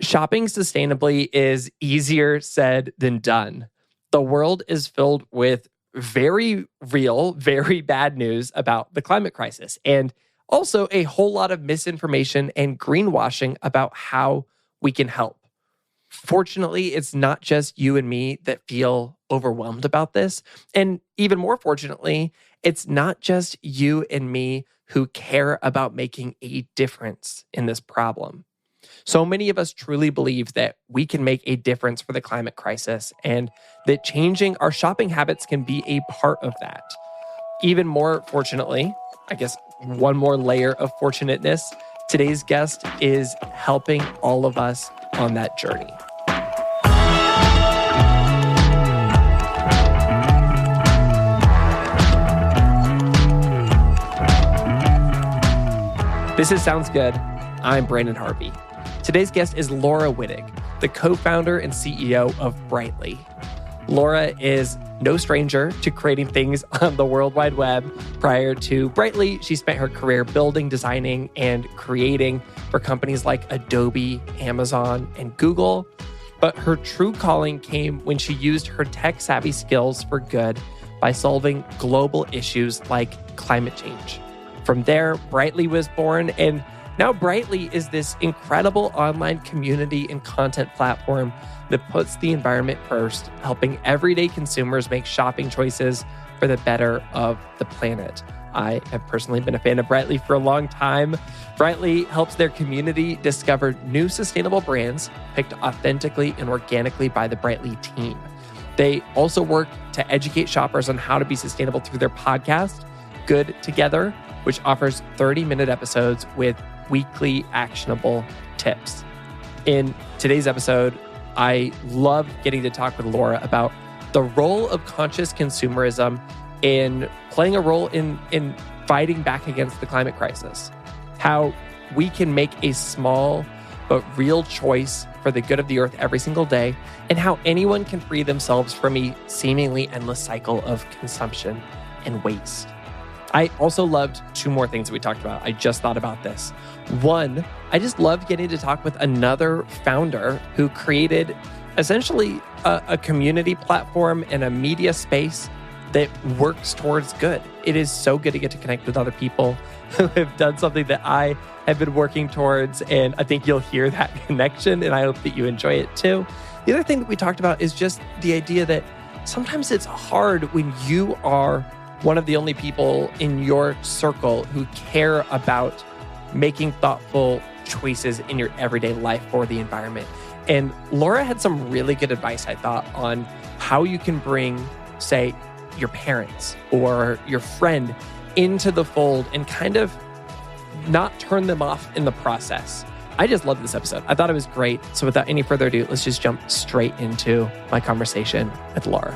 Shopping sustainably is easier said than done. The world is filled with very real, very bad news about the climate crisis, and also a whole lot of misinformation and greenwashing about how we can help. Fortunately, it's not just you and me that feel overwhelmed about this. And even more fortunately, it's not just you and me who care about making a difference in this problem. So many of us truly believe that we can make a difference for the climate crisis and that changing our shopping habits can be a part of that. Even more fortunately, I guess one more layer of fortunateness, today's guest is helping all of us on that journey. This is Sounds Good. I'm Brandon Harvey. Today's guest is Laura Wittig, the co-founder and CEO of Brightly. Laura is no stranger to creating things on the World Wide Web. Prior to Brightly, she spent her career building, designing, and creating for companies like Adobe, Amazon, and Google. But her true calling came when she used her tech-savvy skills for good by solving global issues like climate change. From there, Brightly was born, and now Brightly is this incredible online community and content platform that puts the environment first, helping everyday consumers make shopping choices for the better of the planet. I have personally been a fan of Brightly for a long time. Brightly helps their community discover new sustainable brands picked authentically and organically by the Brightly team. They also work to educate shoppers on how to be sustainable through their podcast, Good Together, which offers 30-minute episodes with weekly actionable tips. In today's episode, I love getting to talk with Laura about the role of conscious consumerism in playing a role in fighting back against the climate crisis, how we can make a small but real choice for the good of the earth every single day, and how anyone can free themselves from a seemingly endless cycle of consumption and waste. I also loved two more things that we talked about. I just thought about this. One, I just loved getting to talk with another founder who created essentially a community platform and a media space that works towards good. It is so good to get to connect with other people who have done something that I have been working towards, and I think you'll hear that connection, and I hope that you enjoy it too. The other thing that we talked about is just the idea that sometimes it's hard when you are one of the only people in your circle who care about making thoughtful choices in your everyday life for the environment. And Laura had some really good advice, I thought, on how you can bring, say, your parents or your friend into the fold and kind of not turn them off in the process. I just love this episode. I thought it was great. So without any further ado, let's just jump straight into my conversation with Laura.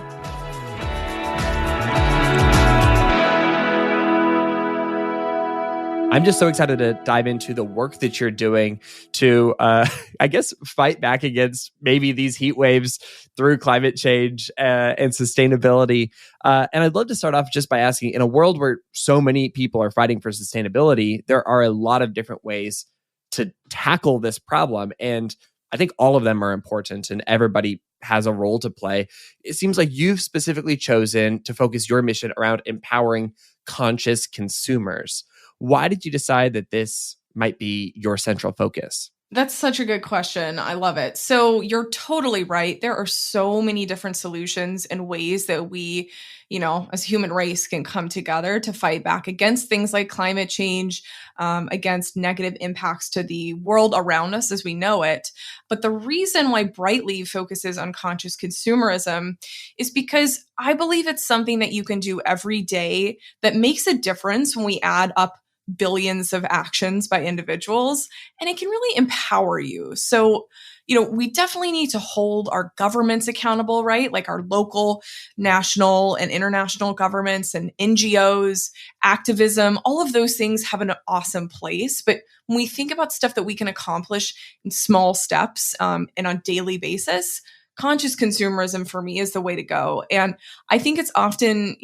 I'm just so excited to dive into the work that you're doing to, I guess, fight back against maybe these heat waves through climate change and sustainability. And I'd love to start off just by asking, in a world where so many people are fighting for sustainability, there are a lot of different ways to tackle this problem. And I think all of them are important and everybody has a role to play. It seems like you've specifically chosen to focus your mission around empowering conscious consumers. Why did you decide that this might be your central focus? That's such a good question. I love it. So you're totally right. There are so many different solutions and ways that we, as a human race can come together to fight back against things like climate change, against negative impacts to the world around us as we know it. But the reason why Brightly focuses on conscious consumerism is because I believe it's something that you can do every day that makes a difference when we add up billions of actions by individuals, and it can really empower you. So, we definitely need to hold our governments accountable, right? Like our local, national, and international governments and NGOs, activism, all of those things have an awesome place. But when we think about stuff that we can accomplish in small steps and on daily basis, conscious consumerism for me is the way to go. And I think it's often,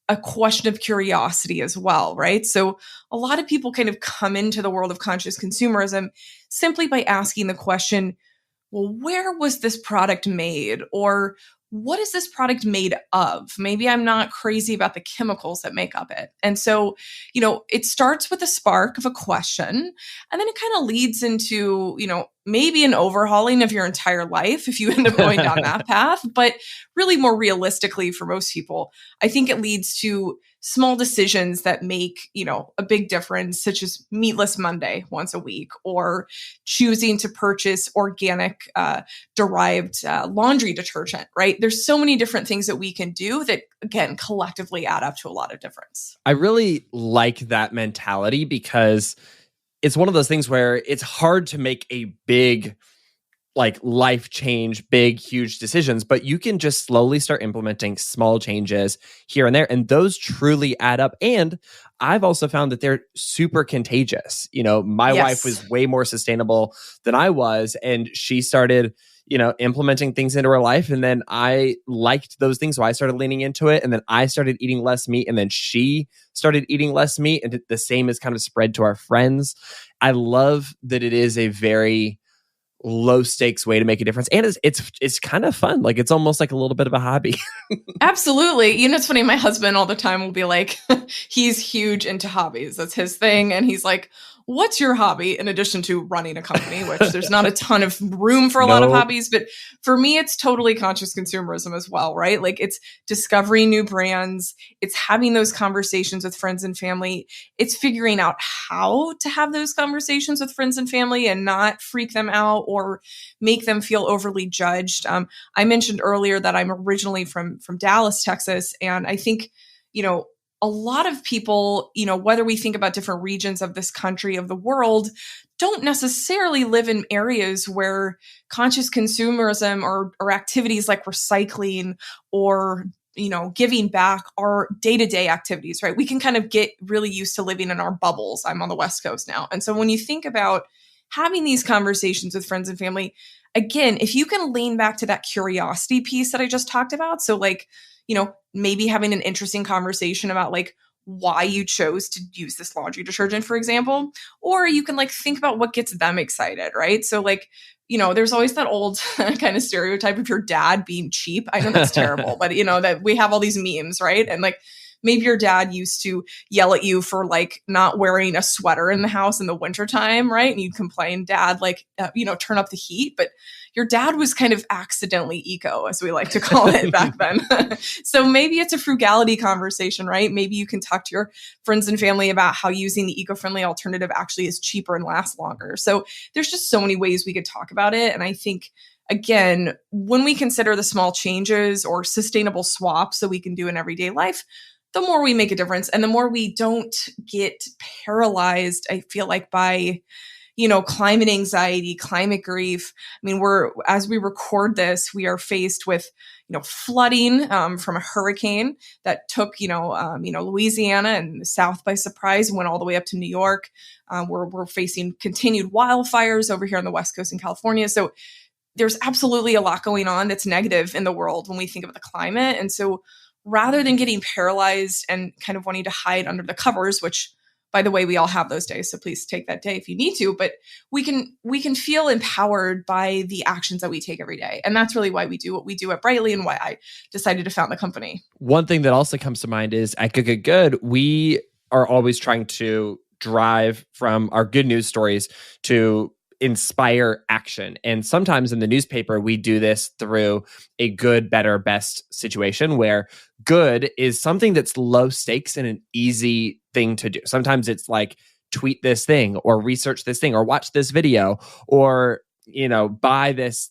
a question of curiosity as well, right? So a lot of people kind of come into the world of conscious consumerism simply by asking the question, well, where was this product made? Or what is this product made of? Maybe I'm not crazy about the chemicals that make up it. And so, it starts with a spark of a question, and then it kind of leads into, maybe an overhauling of your entire life if you end up going down that path. But really, more realistically, for most people, I think it leads to small decisions that make, a big difference, such as meatless Monday once a week, or choosing to purchase organic derived laundry detergent, right? There's so many different things that we can do that, again, collectively add up to a lot of difference. I really like that mentality because it's one of those things where it's hard to make a big life change, big, huge decisions, but you can just slowly start implementing small changes here and there. And those truly add up. And I've also found that they're super contagious. My wife was way more sustainable than I was, and she started, implementing things into her life. And then I liked those things. So I started leaning into it. And then I started eating less meat. And then she started eating less meat. And the same is kind of spread to our friends. I love that it is a very low stakes way to make a difference, and it's kind of fun. It's almost like a little bit of a hobby. Absolutely. It's funny, my husband all the time will be like, he's huge into hobbies, that's his thing, and he's like, what's your hobby in addition to running a company, which there's not a ton of room for a lot of hobbies, but for me it's totally conscious consumerism as well, right? It's discovering new brands, it's having those conversations with friends and family, it's figuring out how to have those conversations with friends and family and not freak them out or make them feel overly judged. I mentioned earlier that I'm originally from Dallas, Texas, and I think a lot of people, whether we think about different regions of this country, of the world, don't necessarily live in areas where conscious consumerism or activities like recycling or giving back are day-to-day activities, right? We can kind of get really used to living in our bubbles. I'm on the West Coast now. And so when you think about having these conversations with friends and family, again, if you can lean back to that curiosity piece that I just talked about, so maybe having an interesting conversation about why you chose to use this laundry detergent, for example, or you can think about what gets them excited, right? So there's always that old kind of stereotype of your dad being cheap. I know that's terrible, but that we have all these memes, right? And maybe your dad used to yell at you for not wearing a sweater in the house in the wintertime, right? And you'd complain, Dad, turn up the heat. But your dad was kind of accidentally eco, as we like to call it back then. So maybe it's a frugality conversation, right? Maybe you can talk to your friends and family about how using the eco-friendly alternative actually is cheaper and lasts longer. So there's just so many ways we could talk about it. And I think, again, when we consider the small changes or sustainable swaps that we can do in everyday life, the more we make a difference and the more we don't get paralyzed, I feel like, by, climate anxiety, climate grief. I mean, as we record this, we are faced with, flooding from a hurricane that took, Louisiana and the South by surprise and went all the way up to New York. We're facing continued wildfires over here on the West Coast in California. So there's absolutely a lot going on that's negative in the world when we think about the climate. And so rather than getting paralyzed and kind of wanting to hide under the covers, which, by the way, we all have those days, so please take that day if you need to, but we can feel empowered by the actions that we take every day. And that's really why we do what we do at Brightly and why I decided to found the company. One thing that also comes to mind is at Good Good Good, we are always trying to drive from our good news stories to inspire action. And sometimes in the newspaper, we do this through a good, better, best situation where good is something that's low stakes and an easy thing to do. Sometimes it's tweet this thing or research this thing or watch this video or, buy this,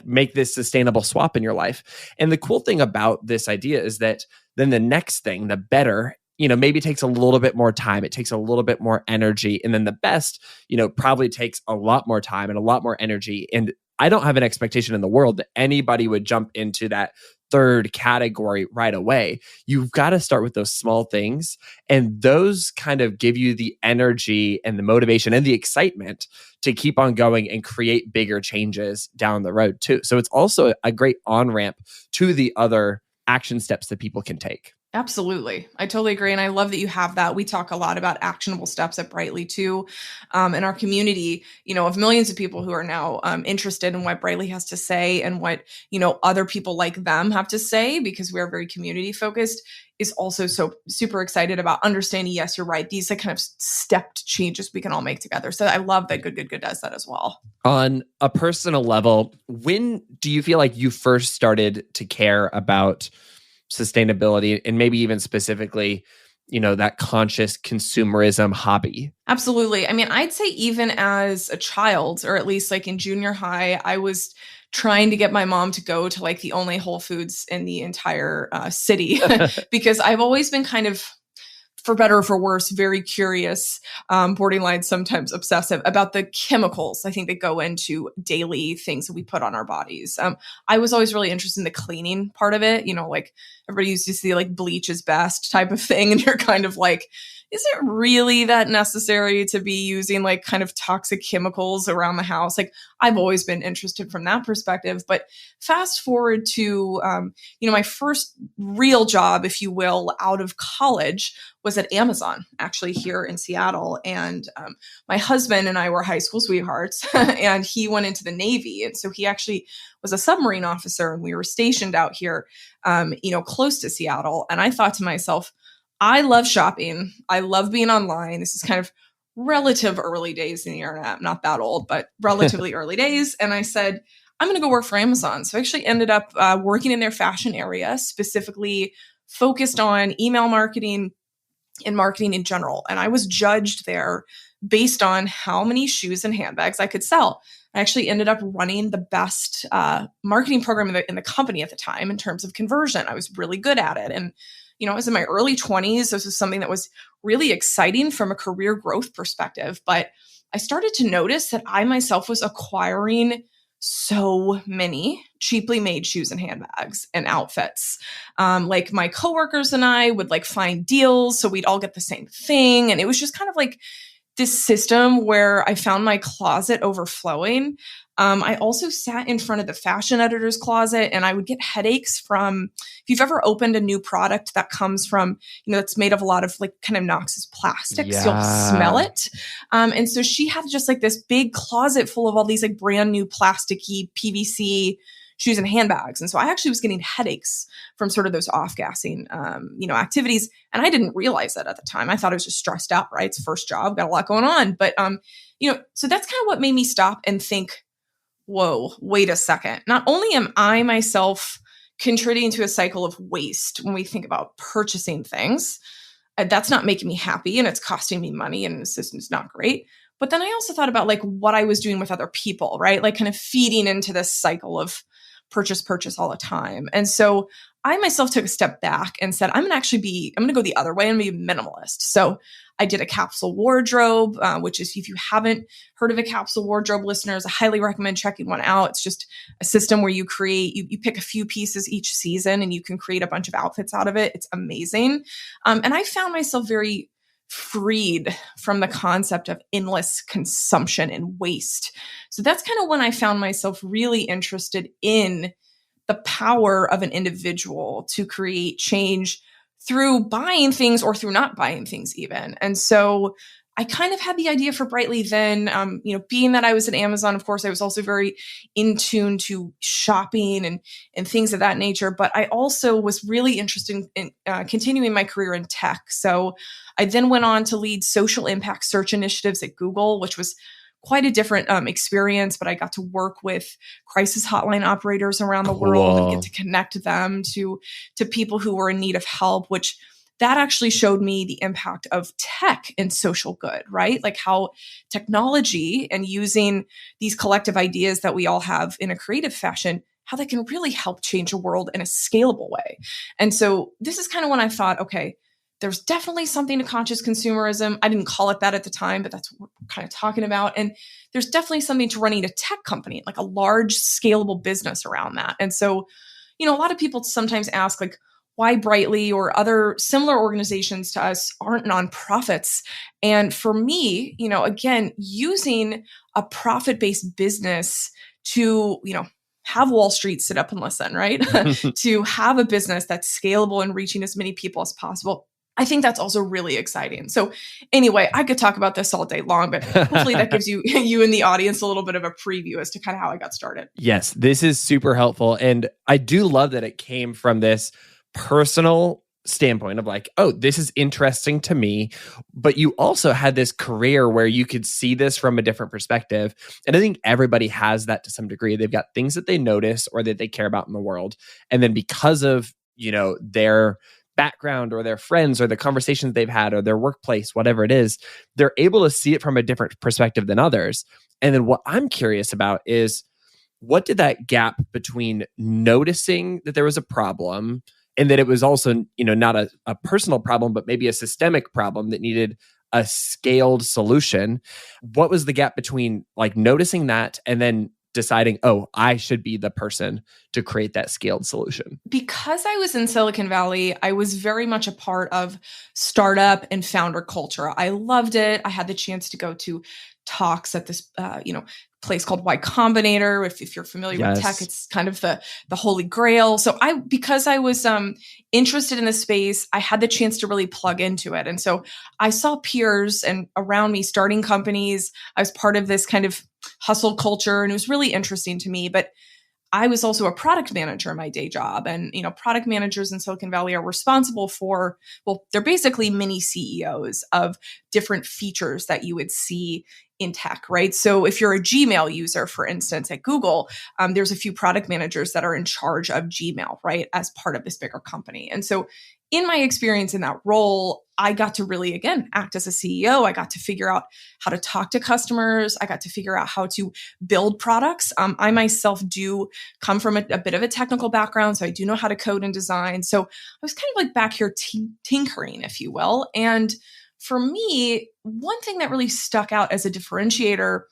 make this sustainable swap in your life. And the cool thing about this idea is that then the next thing, the better, maybe takes a little bit more time. It takes a little bit more energy. And then the best, probably takes a lot more time and a lot more energy. And I don't have an expectation in the world that anybody would jump into that third category right away. You've got to start with those small things. And those kind of give you the energy and the motivation and the excitement to keep on going and create bigger changes down the road too. So it's also a great on-ramp to the other action steps that people can take. Absolutely. I totally agree. And I love that you have that. We talk a lot about actionable steps at Brightly too. In our community, of millions of people who are now interested in what Brightly has to say and what, other people like them have to say, because we are very community focused, is also so super excited about understanding, yes, you're right, these are kind of stepped changes we can all make together. So I love that Good does that as well. On a personal level, when do you feel like you first started to care about sustainability and maybe even specifically, that conscious consumerism hobby? Absolutely. I mean, I'd say even as a child, or at least like in junior high, I was trying to get my mom to go to like the only Whole Foods in the entire city because I've always been kind of, for better or for worse, very curious, borderline sometimes obsessive about the chemicals I think that go into daily things that we put on our bodies. I was always really interested in the cleaning part of it. Like everybody used to see like bleach is best type of thing. And you're kind of like, is it really that necessary to be using like kind of toxic chemicals around the house? Like I've always been interested from that perspective. But fast forward to, my first real job, if you will, out of college was at Amazon, actually here in Seattle. And my husband and I were high school sweethearts, and he went into the Navy. And so he actually was a submarine officer, and we were stationed out here, close to Seattle. And I thought to myself, I love shopping. I love being online. This is kind of relative early days in the internet. I'm not that old, but relatively early days. And I said, I'm going to go work for Amazon. So I actually ended up working in their fashion area, specifically focused on email marketing and marketing in general. And I was judged there based on how many shoes and handbags I could sell. I actually ended up running the best marketing program in the company at the time in terms of conversion. I was really good at it. And I was in my early 20s. This was something that was really exciting from a career growth perspective. But I started to notice that I myself was acquiring so many cheaply made shoes and handbags and outfits. Like my coworkers and I would like find deals, so we'd all get the same thing. And it was just kind of like this system where I found my closet overflowing. I also sat in front of the fashion editor's closet, and I would get headaches from, if you've ever opened a new product that comes from, that's made of a lot of like kind of noxious plastics, You'll smell it. And so she had just like this big closet full of all these like brand new plasticky PVC shoes and handbags. And so I actually was getting headaches from sort of those off-gassing, activities. And I didn't realize that at the time. I thought I was just stressed out, right? It's first job, got a lot going on. But, so that's kind of what made me stop and think, whoa, wait a second. Not only am I myself contributing to a cycle of waste when we think about purchasing things, that's not making me happy and it's costing me money and the system's not great. But then I also thought about like what I was doing with other people, right? Like kind of feeding into this cycle of purchase all the time. And so I myself took a step back and said, I'm going to go the other way and be a minimalist. So I did a capsule wardrobe, which is, if you haven't heard of a capsule wardrobe, listeners, I highly recommend checking one out. It's just a system where you pick a few pieces each season and you can create a bunch of outfits out of it. It's amazing. And I found myself very freed from the concept of endless consumption and waste. So that's kind of when I found myself really interested in the power of an individual to create change through buying things or through not buying things even. And so I kind of had the idea for Brightly then, being that I was at Amazon, of course, I was also very in tune to shopping and things of that nature. But I also was really interested in continuing my career in tech. So I then went on to lead social impact search initiatives at Google, which was quite a different experience, but I got to work with crisis hotline operators around the world and get to connect them to people who were in need of help, which that actually showed me the impact of tech and social good, right? Like how technology and using these collective ideas that we all have in a creative fashion, how they can really help change a world in a scalable way. And so this is kind of when I thought, okay, there's definitely something to conscious consumerism. I didn't call it that at the time, but that's what we're kind of talking about. And there's definitely something to running a tech company, like a large scalable business around that. And so, a lot of people sometimes ask like, why Brightly or other similar organizations to us aren't nonprofits? And for me, again, using a profit-based business to, have Wall Street sit up and listen, right? To have a business that's scalable and reaching as many people as possible. I think that's also really exciting. So anyway, I could talk about this all day long, but hopefully that gives you and the audience a little bit of a preview as to kind of how I got started. Yes, this is super helpful. And I do love that it came from this personal standpoint of like, oh, this is interesting to me. But you also had this career where you could see this from a different perspective. And I think everybody has that to some degree. They've got things that they notice or that they care about in the world. And then because of, their background or their friends or the conversations they've had or their workplace, whatever it is, they're able to see it from a different perspective than others. And then what I'm curious about is, what did that gap between noticing that there was a problem and that it was also, not a personal problem, but maybe a systemic problem that needed a scaled solution? What was the gap between like noticing that and then deciding, oh, I should be the person to create that scaled solution? Because I was in Silicon Valley, I was very much a part of startup and founder culture. I loved it. I had the chance to go to talks at this, place called Y Combinator. If you're familiar with tech, it's kind of the holy grail. So because I was interested in the space, I had the chance to really plug into it. And so I saw peers and around me starting companies. I was part of this kind of hustle culture, and it was really interesting to me. But I was also a product manager in my day job. And, product managers in Silicon Valley are responsible for, they're basically mini CEOs of different features that you would see in tech, right? So if you're a Gmail user, for instance, at Google, there's a few product managers that are in charge of Gmail, right? As part of this bigger company. And so in my experience in that role, I got to really, again, act as a CEO. I got to figure out how to talk to customers. I got to figure out how to build products. I myself do come from a bit of a technical background, so I do know how to code and design. So I was kind of like back here tinkering, if you will. And for me, one thing that really stuck out as a differentiator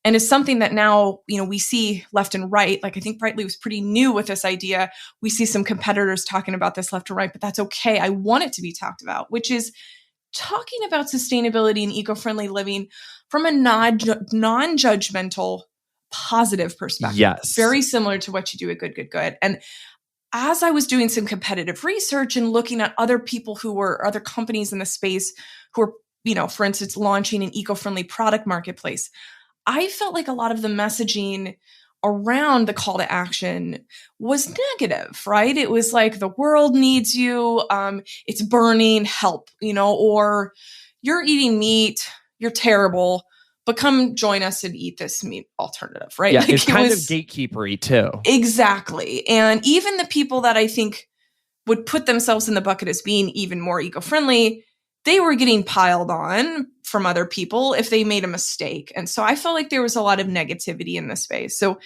and is something that now, we see left and right, like I think Brightly was pretty new with this idea. We see some competitors talking about this left and right, but that's okay. I want it to be talked about, which is talking about sustainability and eco-friendly living from a non-judgmental, positive perspective. Yes. Very similar to what you do at Good. And as I was doing some competitive research and looking at other people other companies in the space who were, for instance, launching an eco-friendly product marketplace, I felt like a lot of the messaging around the call to action was negative, right? It was like, the world needs you, it's burning, help, or you're eating meat, you're terrible, but come join us and eat this meat alternative, right? Yeah, it's kind of gatekeepery too. Exactly. And even the people that I think would put themselves in the bucket as being even more eco-friendly, they were getting piled on from other people if they made a mistake. And so I felt like there was a lot of negativity in this space. So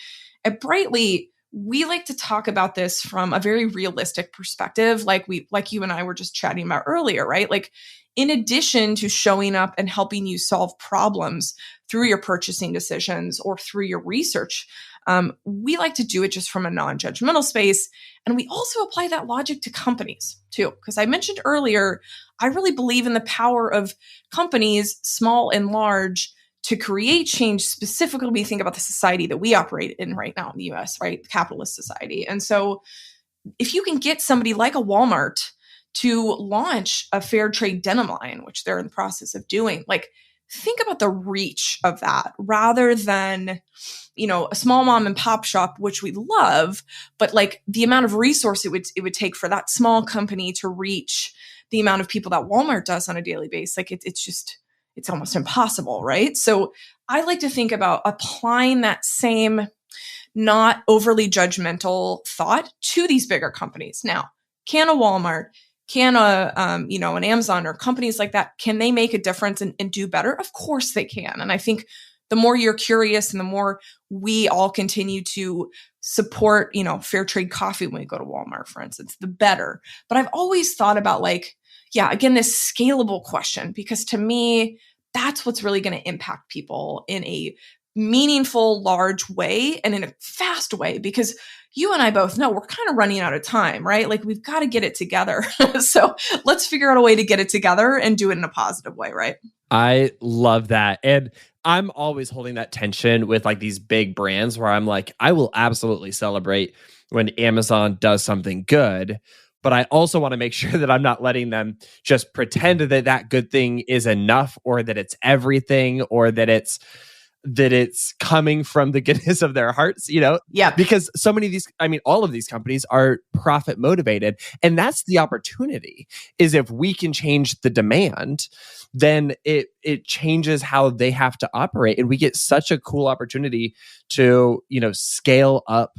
at Brightly, we like to talk about this from a very realistic perspective, like you and I were just chatting about earlier, right? Like, in addition to showing up and helping you solve problems through your purchasing decisions or through your research, we like to do it just from a non-judgmental space. And we also apply that logic to companies too, because I mentioned earlier, I really believe in the power of companies, small and large, to create change. Specifically, we think about the society that we operate in right now in the US, right? The capitalist society. And so if you can get somebody like a Walmart to launch a fair trade denim line, which they're in the process of doing, like, think about the reach of that rather than, a small mom and pop shop, which we love, but like the amount of resource it would take for that small company to reach the amount of people that Walmart does on a daily basis. Like it's almost impossible, right? So I like to think about applying that same not overly judgmental thought to these bigger companies. Now, can a Walmart, can an Amazon or companies like that, can they make a difference and do better? Of course they can. And I think the more you're curious and the more we all continue to support, fair trade coffee when we go to Walmart, for instance, the better. But I've always thought about again, this scalable question, because to me, that's what's really going to impact people in a meaningful, large way and in a fast way, because you and I both know we're kind of running out of time, right? Like, we've got to get it together. So let's figure out a way to get it together and do it in a positive way, right? I love that. And I'm always holding that tension with like these big brands where I'm like, I will absolutely celebrate when Amazon does something good, but I also want to make sure that I'm not letting them just pretend that that good thing is enough, or that it's everything, or that it's coming from the goodness of their hearts, Yeah. because so many of these, all of these companies are profit motivated. And that's the opportunity, is if we can change the demand, then it changes how they have to operate. And we get such a cool opportunity to, scale up,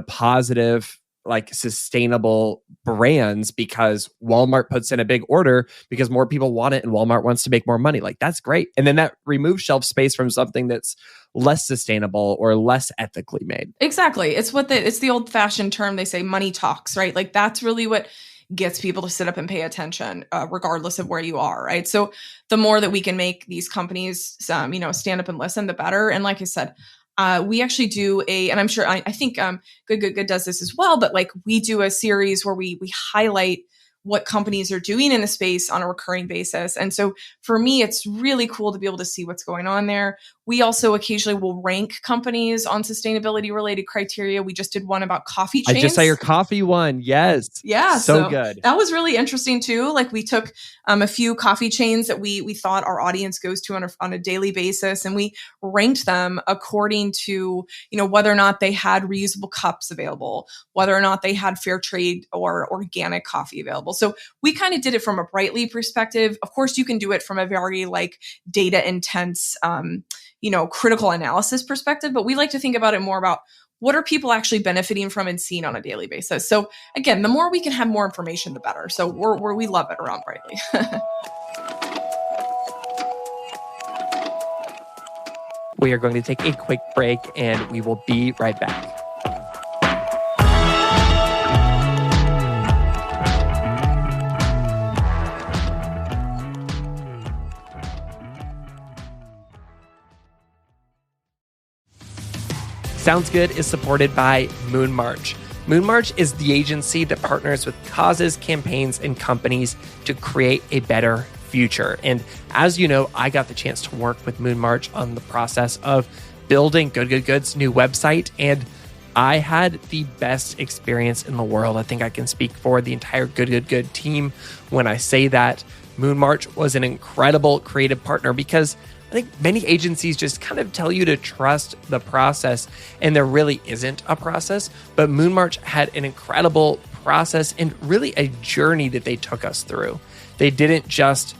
positive, like sustainable brands, because Walmart puts in a big order because more people want it and Walmart wants to make more money. Like, that's great. And then that removes shelf space from something that's less sustainable or less ethically made. Exactly. It's the old fashioned term. They say money talks, right? Like, that's really what gets people to sit up and pay attention, regardless of where you are, right? So the more that we can make these companies, stand up and listen, the better. And like I said, we actually do and I'm sure, I think Good does this as well, but like, we do a series where we highlight what companies are doing in the space on a recurring basis. And so for me, it's really cool to be able to see what's going on there. We also occasionally will rank companies on sustainability related criteria. We just did one about coffee chains. I just saw your coffee one. Yes. Yeah. So good. That was really interesting too. Like, we took a few coffee chains that we thought our audience goes to on a daily basis, and we ranked them according to, whether or not they had reusable cups available, whether or not they had fair trade or organic coffee available. So we kind of did it from a Brightly perspective. Of course, you can do it from a very like data intense, critical analysis perspective, but we like to think about it more about what are people actually benefiting from and seeing on a daily basis. So again, the more we can have more information, the better. So we love it around Brightly. We are going to take a quick break and we will be right back. Sounds Good is supported by Moon March. Moon March is the agency that partners with causes, campaigns, and companies to create a better future. And as you know, I got the chance to work with Moon March on the process of building Good Good's new website, and I had the best experience in the world. I think I can speak for the entire Good team when I say that. Moon March was an incredible creative partner, because I think many agencies just kind of tell you to trust the process, and there really isn't a process. But Moon March had an incredible process and really a journey that they took us through. They didn't just,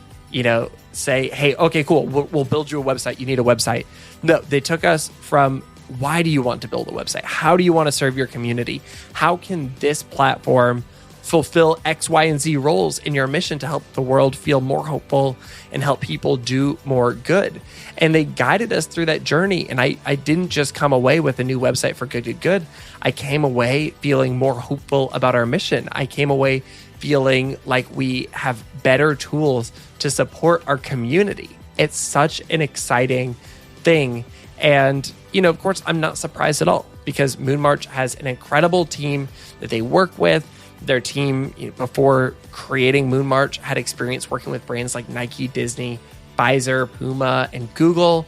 say, hey, okay, cool, we'll build you a website. You need a website. No, they took us from, why do you want to build a website? How do you want to serve your community? How can this platform fulfill X, Y, and Z roles in your mission to help the world feel more hopeful and help people do more good? And they guided us through that journey. And I didn't just come away with a new website for Good. I came away feeling more hopeful about our mission. I came away feeling like we have better tools to support our community. It's such an exciting thing. And, of course, I'm not surprised at all, because Moon March has an incredible team that they work with. Their team, before creating Moon March, had experience working with brands like Nike, Disney, Pfizer, Puma, and Google.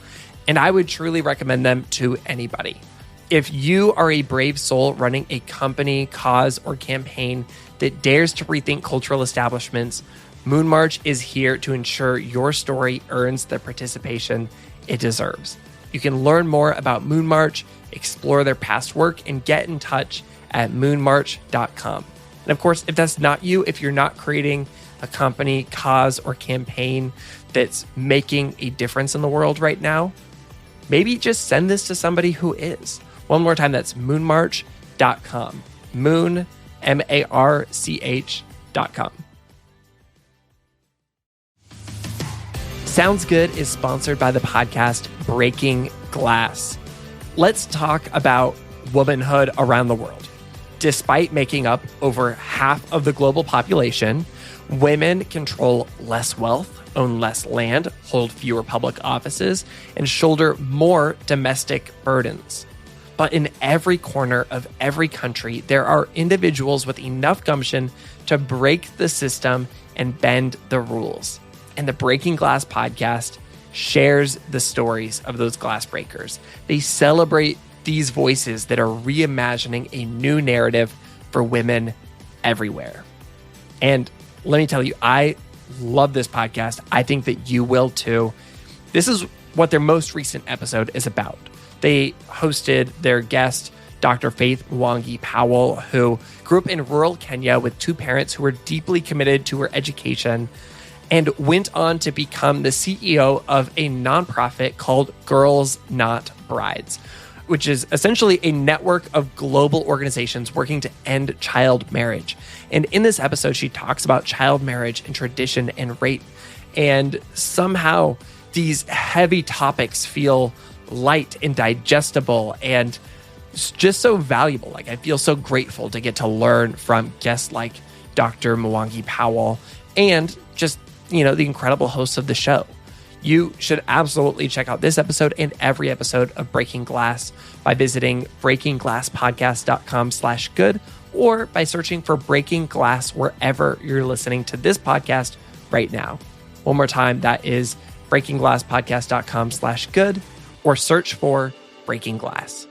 And I would truly recommend them to anybody. If you are a brave soul running a company, cause, or campaign that dares to rethink cultural establishments, Moon March is here to ensure your story earns the participation it deserves. You can learn more about Moon March, explore their past work, and get in touch at moonmarch.com. And of course, if that's not you, if you're not creating a company, cause, or campaign that's making a difference in the world right now, maybe just send this to somebody who is. One more time, that's moonmarch.com. Moon, MARCH.com. Sounds Good is sponsored by the podcast Breaking Glass. Let's talk about womanhood around the world. Despite making up over half of the global population, women control less wealth, own less land, hold fewer public offices, and shoulder more domestic burdens. But in every corner of every country, there are individuals with enough gumption to break the system and bend the rules. And the Breaking Glass podcast shares the stories of those glass breakers. They celebrate these voices that are reimagining a new narrative for women everywhere. And let me tell you, I love this podcast. I think that you will too. This is what their most recent episode is about. They hosted their guest, Dr. Faith Mwangi Powell, who grew up in rural Kenya with two parents who were deeply committed to her education and went on to become the CEO of a nonprofit called Girls Not Brides, which is essentially a network of global organizations working to end child marriage. And in this episode, she talks about child marriage and tradition and rape. And somehow these heavy topics feel light and digestible and just so valuable. Like, I feel so grateful to get to learn from guests like Dr. Mwangi Powell and just, the incredible hosts of the show. You should absolutely check out this episode and every episode of Breaking Glass by visiting breakingglasspodcast.com/good or by searching for Breaking Glass wherever you're listening to this podcast right now. One more time, that is breakingglasspodcast.com/good or search for Breaking Glass.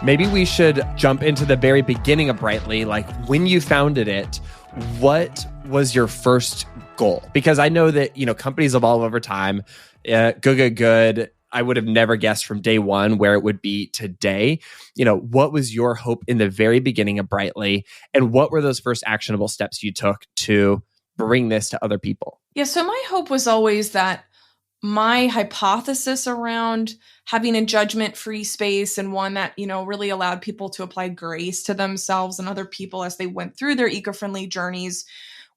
Maybe we should jump into the very beginning of Brightly, like when you founded it, what was your first goal? Because I know that, companies evolve over time. Good. I would have never guessed from day one where it would be today. What was your hope in the very beginning of Brightly? And what were those first actionable steps you took to bring this to other people? Yeah, so my hope was always that my hypothesis around having a judgment-free space and one that, really allowed people to apply grace to themselves and other people as they went through their eco-friendly journeys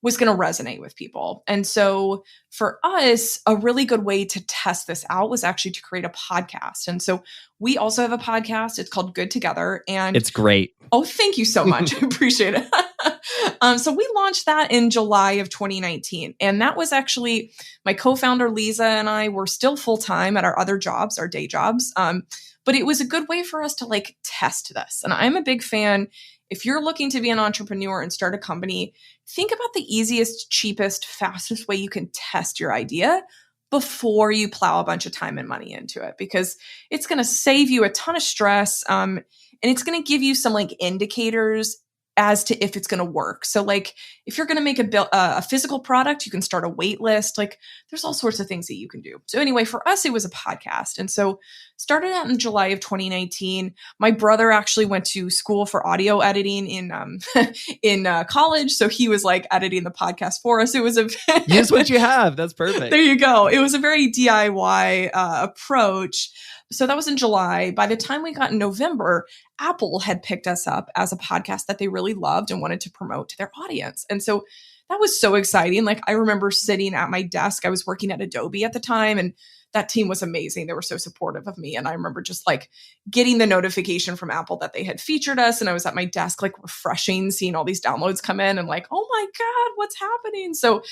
was going to resonate with people. And so for us, a really good way to test this out was actually to create a podcast. And so we also have a podcast. It's called Good Together. And it's great. Oh, thank you so much. I appreciate it. So we launched that in July of 2019. And that was actually my co-founder, Lisa, and I were still full-time at our other jobs, our day jobs. But it was a good way for us to test this. And I'm a big fan. If you're looking to be an entrepreneur and start a company, think about the easiest, cheapest, fastest way you can test your idea before you plow a bunch of time and money into it, because it's going to save you a ton of stress. And it's going to give you some indicators as to if it's going to work. So if you're going to make a physical product, you can start a wait list. There's all sorts of things that you can do. So anyway, for us, it was a podcast. And so started out in July of 2019. My brother actually went to school for audio editing in college. So he was editing the podcast for us. It was use what you have. That's perfect. There you go. It was a very DIY approach. So that was in July. By the time we got in November, Apple had picked us up as a podcast that they really loved and wanted to promote to their audience. And so that was so exciting. I remember sitting at my desk. I was working at Adobe at the time, and that team was amazing. They were so supportive of me. And I remember just getting the notification from Apple that they had featured us. And I was at my desk, refreshing, seeing all these downloads come in and oh my God, what's happening? So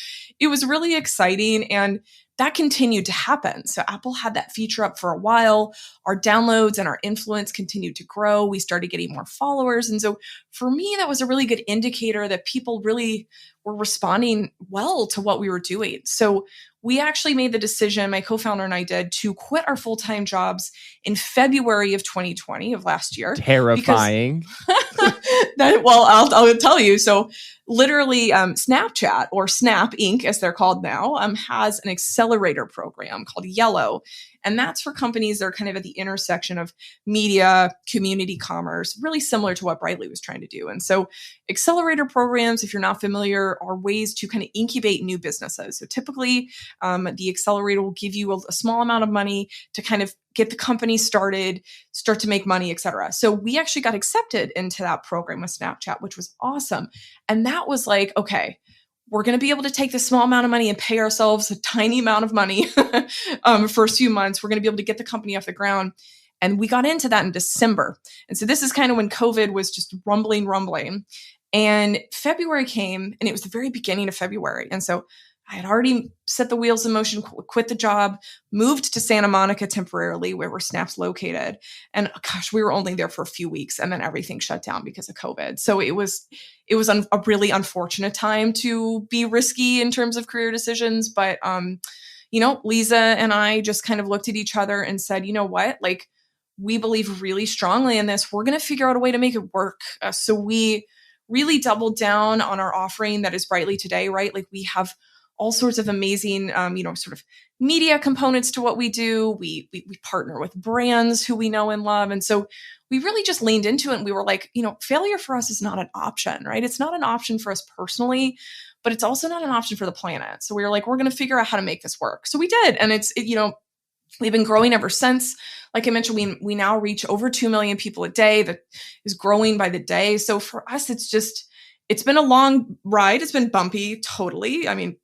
it was really exciting. And that continued to happen. So Apple had that feature up for a while. Our downloads and our influence continued to grow. We started getting more followers. And so for me, that was a really good indicator that people really were responding well to what we were doing. So we actually made the decision, my co-founder and I did, to quit our full-time jobs in February of 2020 of last year. Terrifying. I'll tell you. So literally Snapchat, or Snap Inc., as they're called now, has an accelerator program called Yellow. And that's for companies that are kind of at the intersection of media, community commerce, really similar to what Brightly was trying to do. And so accelerator programs, if you're not familiar, are ways to kind of incubate new businesses. So typically the accelerator will give you a small amount of money to kind of get the company started, start to make money, et cetera. So we actually got accepted into that program with Snapchat, which was awesome. And that was okay, we're going to be able to take this small amount of money and pay ourselves a tiny amount of money for a few months. We're going to be able to get the company off the ground. And we got into that in December. And so this is kind of when COVID was just rumbling. And February came, and it was the very beginning of February. And so I had already set the wheels in motion, quit the job, moved to Santa Monica temporarily, where Snap's located. And gosh, we were only there for a few weeks, and then everything shut down because of COVID. So it was a really unfortunate time to be risky in terms of career decisions. But Lisa and I just kind of looked at each other and said, you know what, like, we believe really strongly in this. We're going to figure out a way to make it work. So we really doubled down on our offering that is Brightly today, right? Like, we have all sorts of amazing, sort of media components to what we do. We partner with brands who we know and love. And so we really just leaned into it. And we were like, failure for us is not an option, right? It's not an option for us personally, but it's also not an option for the planet. So we were like, we're going to figure out how to make this work. So we did. And we've been growing ever since. Like I mentioned, we now reach over 2 million people a day. That is growing by the day. So for us, it's been a long ride. It's been bumpy, totally. I mean,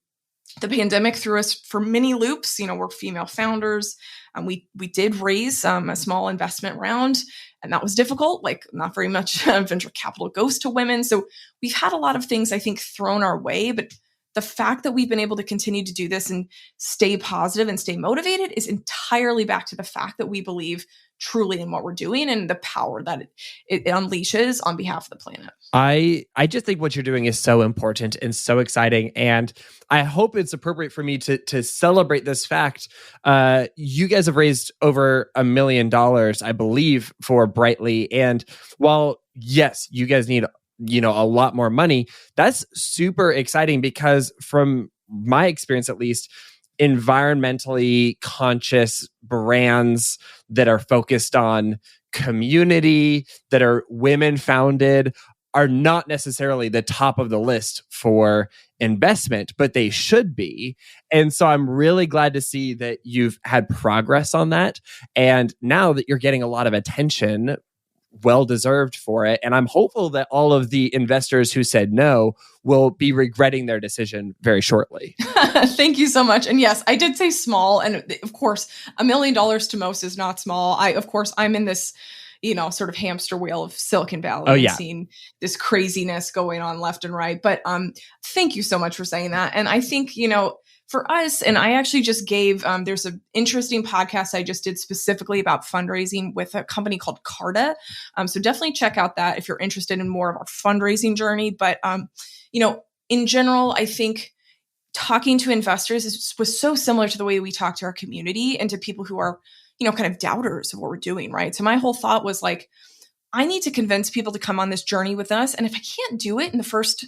the pandemic threw us for many loops. We're female founders. We did raise a small investment round, and that was difficult. Like, not very much venture capital goes to women. So we've had a lot of things, I think, thrown our way. But the fact that we've been able to continue to do this and stay positive and stay motivated is entirely back to the fact that we believe truly in what we're doing and the power that it unleashes on behalf of the planet. I just think what you're doing is so important and so exciting. And I hope it's appropriate for me to celebrate this fact. You guys have raised over $1 million, I believe, for Brightly. And while, yes, you guys need a lot more money, that's super exciting because from my experience, at least, environmentally conscious brands that are focused on community, that are women founded, are not necessarily the top of the list for investment, but they should be. And so I'm really glad to see that you've had progress on that. And now that you're getting a lot of attention, well deserved for it. And I'm hopeful that all of the investors who said no will be regretting their decision very shortly. Thank you so much. And yes, I did say small. And of course, $1 million to most is not small. I'm in this, sort of hamster wheel of Silicon Valley and seeing this craziness going on left and right. But thank you so much for saying that. And I think, for us, and I actually just gave, there's an interesting podcast I just did specifically about fundraising with a company called Carta. So definitely check out that if you're interested in more of our fundraising journey. But, in general, I think talking to investors was so similar to the way we talk to our community and to people who are, kind of doubters of what we're doing, right? So my whole thought was like, I need to convince people to come on this journey with us. And if I can't do it in the first,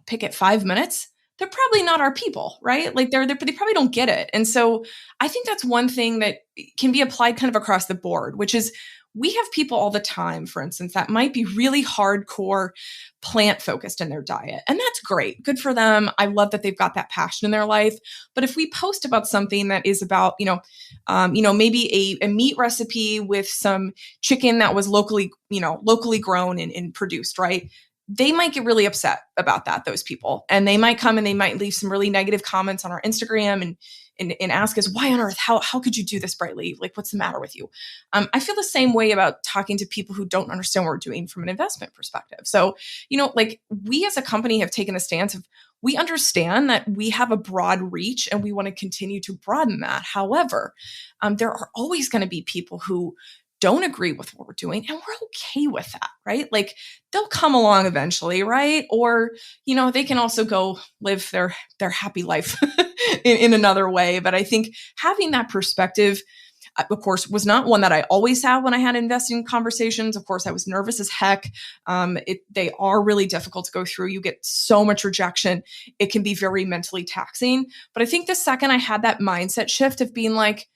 pick it 5 minutes, they're probably not our people, right? Like they probably don't get it. And so I think that's one thing that can be applied kind of across the board, which is we have people all the time, for instance, that might be really hardcore plant focused in their diet. And that's great. Good for them. I love that they've got that passion in their life. But if we post about something that is about, maybe a meat recipe with some chicken that was locally grown and produced, right? They might get really upset about that, those people. And they might come and they might leave some really negative comments on our Instagram and ask us, why on earth, how could you do this, Brightly? Like, what's the matter with you? I feel the same way about talking to people who don't understand what we're doing from an investment perspective. So, we as a company have taken a stance of, we understand that we have a broad reach and we want to continue to broaden that. However, there are always going to be people who don't agree with what we're doing, and we're okay with that, right? Like, they'll come along eventually, right? Or, they can also go live their happy life in another way. But I think having that perspective, of course, was not one that I always have when I had investing conversations. Of course, I was nervous as heck. They are really difficult to go through. You get so much rejection. It can be very mentally taxing. But I think the second I had that mindset shift of being like,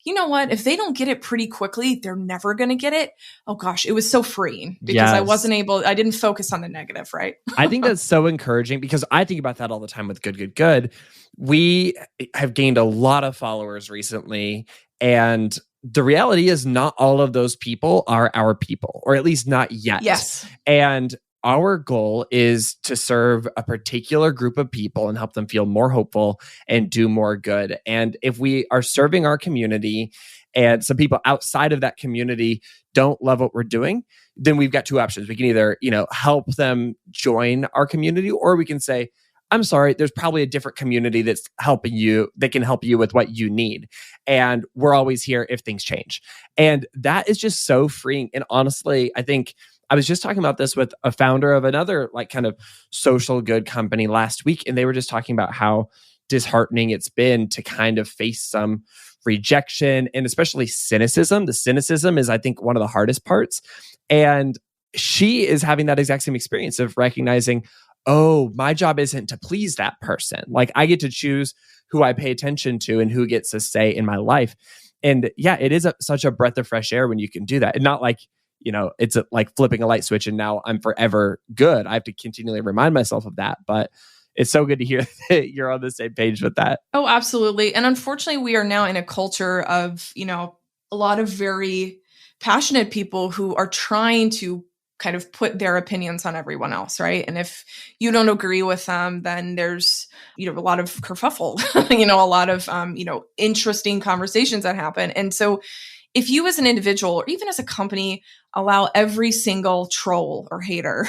you know what? If they don't get it pretty quickly, they're never going to get it. Oh gosh, it was so freeing because I didn't focus on the negative, right? I think that's so encouraging because I think about that all the time with Good. We have gained a lot of followers recently, and the reality is not all of those people are our people, or at least not yet. Yes. And our goal is to serve a particular group of people and help them feel more hopeful and do more good. And if we are serving our community and some people outside of that community don't love what we're doing, then we've got two options. We can either, help them join our community, or we can say, I'm sorry, there's probably a different community that's helping you, that can help you with what you need. And we're always here if things change. And that is just so freeing. And honestly, I think I was just talking about this with a founder of another like kind of social good company last week. And they were just talking about how disheartening it's been to kind of face some rejection and especially cynicism. The cynicism is, I think, one of the hardest parts. And she is having that exact same experience of recognizing, oh, my job isn't to please that person. Like I get to choose who I pay attention to and who gets a say in my life. And yeah, it is such a breath of fresh air when you can do that. And not like, it's like flipping a light switch and now I'm forever good. I have to continually remind myself of that. But it's so good to hear that you're on the same page with that. Oh, absolutely. And unfortunately, we are now in a culture of, a lot of very passionate people who are trying to kind of put their opinions on everyone else, right? And if you don't agree with them, then there's, a lot of kerfuffle, a lot of, interesting conversations that happen. And so if you as an individual or even as a company allow every single troll or hater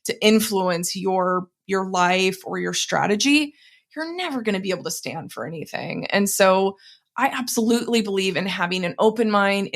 to influence your life or your strategy, you're never going to be able to stand for anything. And so I absolutely believe in having an open mind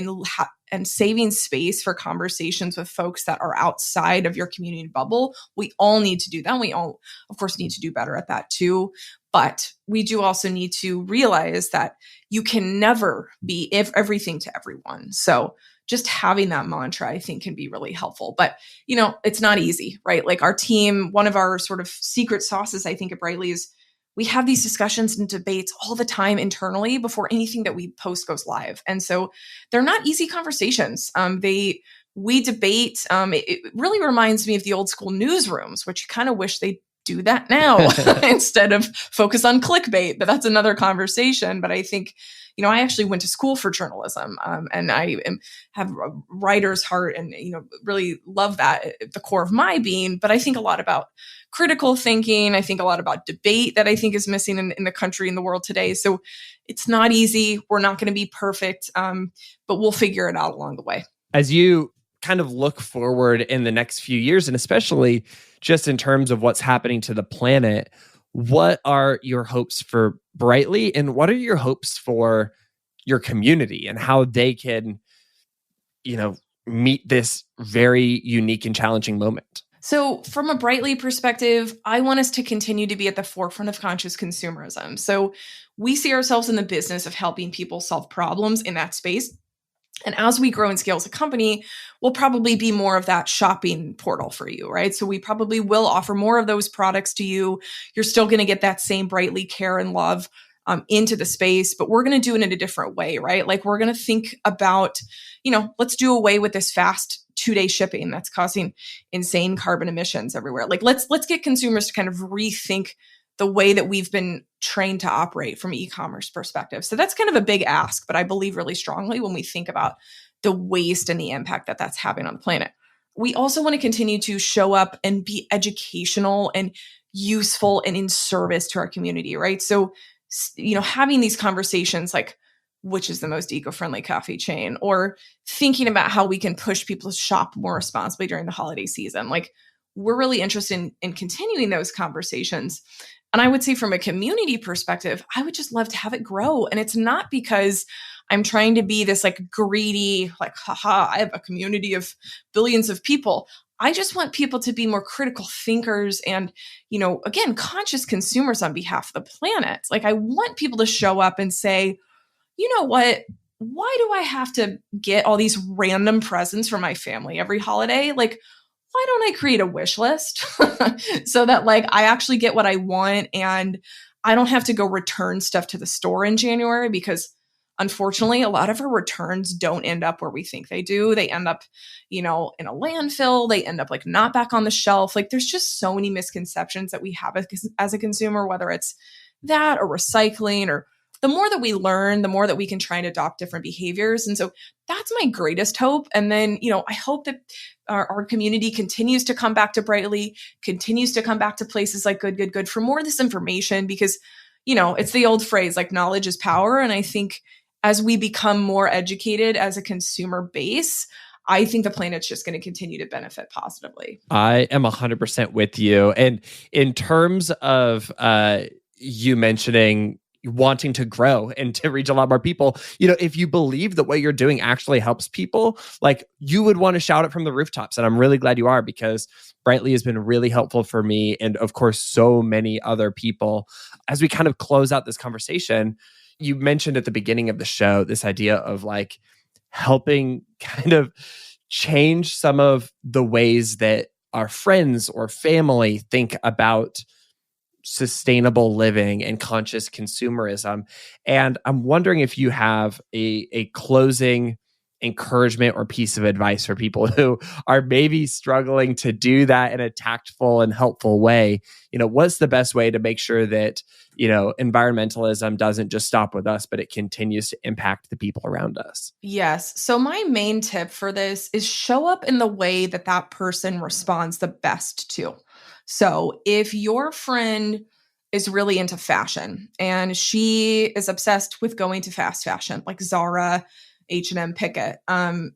and saving space for conversations with folks that are outside of your community bubble. We all need to do that. We all, of course, need to do better at that too. But we do also need to realize that you can never be everything to everyone. So just having that mantra, I think, can be really helpful. But, it's not easy, right? Like our team, one of our sort of secret sauces, I think, at Brightly is we have these discussions and debates all the time internally before anything that we post goes live. And so they're not easy conversations. We debate. It really reminds me of the old school newsrooms, which you kind of wish they do that now instead of focus on clickbait. But that's another conversation. But I think, I actually went to school for journalism, and I have a writer's heart and, really love that at the core of my being. But I think a lot about critical thinking. I think a lot about debate that I think is missing in the country and the world today. So it's not easy. We're not going to be perfect, but we'll figure it out along the way. As you kind of look forward in the next few years, and especially just in terms of what's happening to the planet, what are your hopes for Brightly and what are your hopes for your community and how they can, meet this very unique and challenging moment? So from a Brightly perspective, I want us to continue to be at the forefront of conscious consumerism. So we see ourselves in the business of helping people solve problems in that space. And as we grow and scale as a company, we'll probably be more of that shopping portal for you, right? So we probably will offer more of those products to you. You're still going to get that same Brightly care and love into the space, but we're going to do it in a different way, right? Like we're going to think about, let's do away with this fast 2-day shipping that's causing insane carbon emissions everywhere. Like let's get consumers to kind of rethink the way that we've been trained to operate from e-commerce perspective. So that's kind of a big ask, but I believe really strongly when we think about the waste and the impact that that's having on the planet. We also want to continue to show up and be educational and useful and in service to our community, right? So, having these conversations like, which is the most eco-friendly coffee chain, or thinking about how we can push people to shop more responsibly during the holiday season. Like, we're really interested in continuing those conversations. And I would say from a community perspective, I would just love to have it grow. And it's not because I'm trying to be this like greedy, like, haha, I have a community of billions of people. I just want people to be more critical thinkers and, again, conscious consumers on behalf of the planet. Like I want people to show up and say, you know what? Why do I have to get all these random presents for my family every holiday? Like, why don't I create a wish list so that like I actually get what I want and I don't have to go return stuff to the store in January? Because unfortunately, a lot of our returns don't end up where we think they do. They end up, in a landfill. They end up like not back on the shelf. Like there's just so many misconceptions that we have as a consumer, whether it's that or recycling, or the more that we learn, the more that we can try and adopt different behaviors. And so that's my greatest hope. And then, I hope that our community continues to come back to Brightly, continues to come back to places like Good for more of this information, because, it's the old phrase, like knowledge is power. And I think as we become more educated as a consumer base, I think the planet's just going to continue to benefit positively. I am 100% with you. And in terms of you mentioning wanting to grow and to reach a lot more people, if you believe that what you're doing actually helps people, like, you would want to shout it from the rooftops. And I'm really glad you are, because Brightly has been really helpful for me, and of course so many other people. As we kind of close out this conversation, you mentioned at the beginning of the show this idea of like helping kind of change some of the ways that our friends or family think about sustainable living and conscious consumerism. And I'm wondering if you have a closing encouragement or piece of advice for people who are maybe struggling to do that in a tactful and helpful way. What's the best way to make sure that, environmentalism doesn't just stop with us, but it continues to impact the people around us? Yes. So my main tip for this is show up in the way that that person responds the best to. So if your friend is really into fashion and she is obsessed with going to fast fashion, like Zara, H&M, Picket, and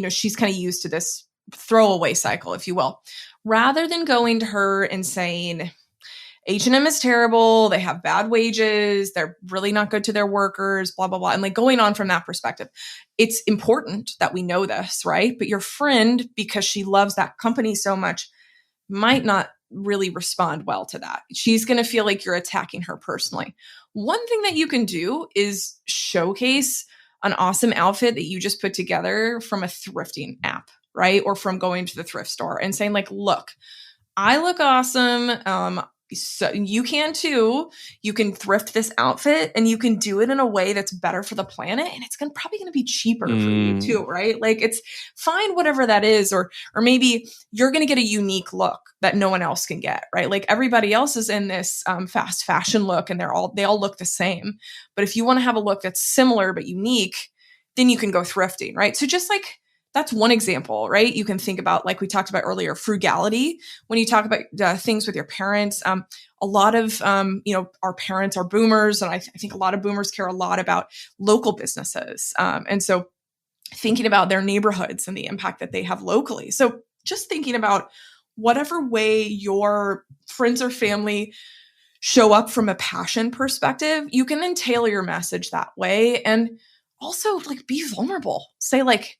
she's kind of used to this throwaway cycle, if you will, rather than going to her and saying, H&M is terrible, they have bad wages, they're really not good to their workers, blah, blah, blah. And like going on from that perspective, it's important that we know this, right? But your friend, because she loves that company so much, might not really respond well to that. She's going to feel like you're attacking her personally. One thing that you can do is showcase an awesome outfit that you just put together from a thrifting app, right? Or from going to the thrift store and saying like, look, I look awesome. So you can too. You can thrift this outfit and you can do it in a way that's better for the planet, and it's probably going to be cheaper for you too, right? Like, it's fine, whatever that is, or maybe you're going to get a unique look that no one else can get, right? Like, everybody else is in this fast fashion look and they all look the same. But if you want to have a look that's similar but unique, then you can go thrifting, right? So just like, that's one example, right? You can think about, like we talked about earlier, frugality. When you talk about things with your parents, a lot of, our parents are boomers. And I think a lot of boomers care a lot about local businesses. And so thinking about their neighborhoods and the impact that they have locally. So just thinking about whatever way your friends or family show up from a passion perspective, you can then tailor your message that way. And also, like, be vulnerable. Say like,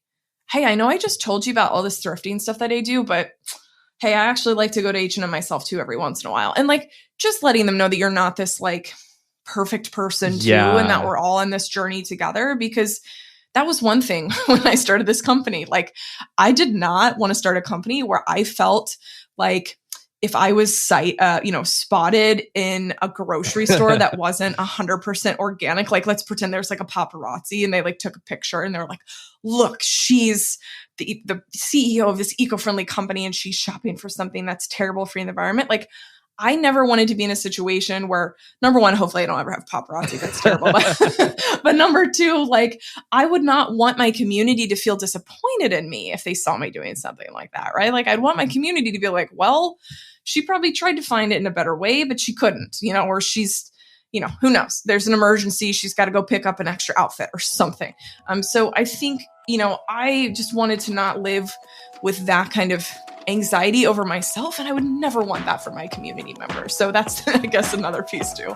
hey, I know I just told you about all this thrifting stuff that I do, but hey, I actually like to go to H&M myself too every once in a while. And like, just letting them know that you're not this like perfect person too, and that we're all on this journey together. Because that was one thing when I started this company. Like, I did not want to start a company where I felt like if I was spotted in a grocery store that wasn't 100% organic, like, let's pretend there's like a paparazzi and they like took a picture and they're like, look, she's the CEO of this eco-friendly company and she's shopping for something that's terrible for the environment. Like, I never wanted to be in a situation where, number one, hopefully I don't ever have paparazzi. That's terrible. But number two, like, I would not want my community to feel disappointed in me if they saw me doing something like that, right? Like, I'd want my community to be like, well, she probably tried to find it in a better way, but she couldn't, or she's, who knows? There's an emergency. She's got to go pick up an extra outfit or something. So I think, I just wanted to not live with that kind of anxiety over myself. And I would never want that for my community members. So that's, I guess, another piece too.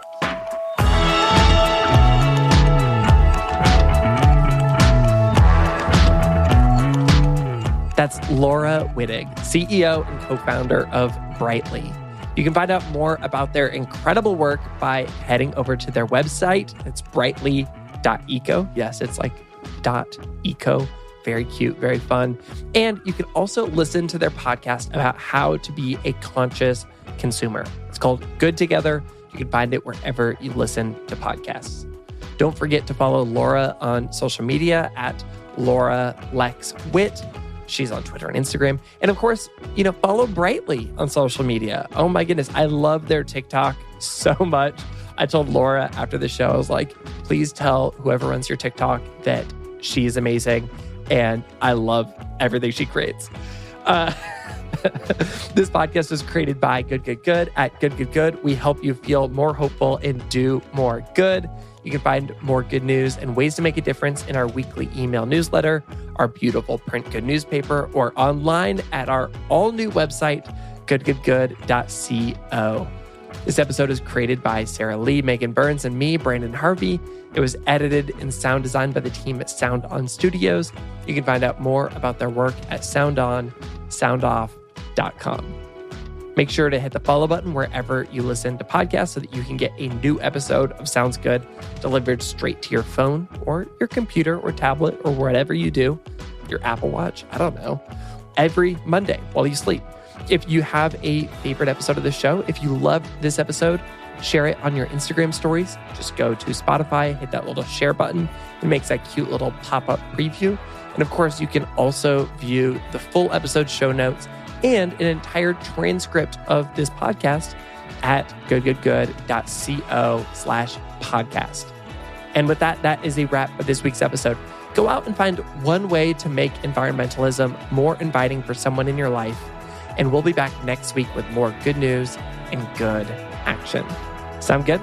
That's Laura Wittig, CEO and co-founder of Brightly. You can find out more about their incredible work by heading over to their website. It's brightly.eco. Yes, it's like .eco. Very cute, very fun. And you can also listen to their podcast about how to be a conscious consumer. It's called Good Together. You can find it wherever you listen to podcasts. Don't forget to follow Laura on social media at LauraLexWitt. She's on Twitter and Instagram. And of course, follow Brightly on social media. Oh my goodness, I love their TikTok so much. I told Laura after the show, I was like, please tell whoever runs your TikTok that she is amazing. And I love everything she creates. This podcast is created by Good at Good. We help you feel more hopeful and do more good. You can find more good news and ways to make a difference in our weekly email newsletter, our beautiful print good newspaper, or online at our all-new website, goodgoodgood.co. This episode is created by Sarah Lee, Megan Burns, and me, Brandon Harvey. It was edited and sound designed by the team at Sound On Studios. You can find out more about their work at soundoff.com. Make sure to hit the follow button wherever you listen to podcasts so that you can get a new episode of Sounds Good delivered straight to your phone or your computer or tablet or whatever you do, your Apple Watch, I don't know, every Monday while you sleep. If you have a favorite episode of the show, if you loved this episode, share it on your Instagram stories. Just go to Spotify, hit that little share button. It makes that cute little pop-up preview. And of course, you can also view the full episode show notes and an entire transcript of this podcast at goodgoodgood.co/podcast. And with that, that is a wrap of this week's episode. Go out and find one way to make environmentalism more inviting for someone in your life. And we'll be back next week with more good news and good action. Sound good?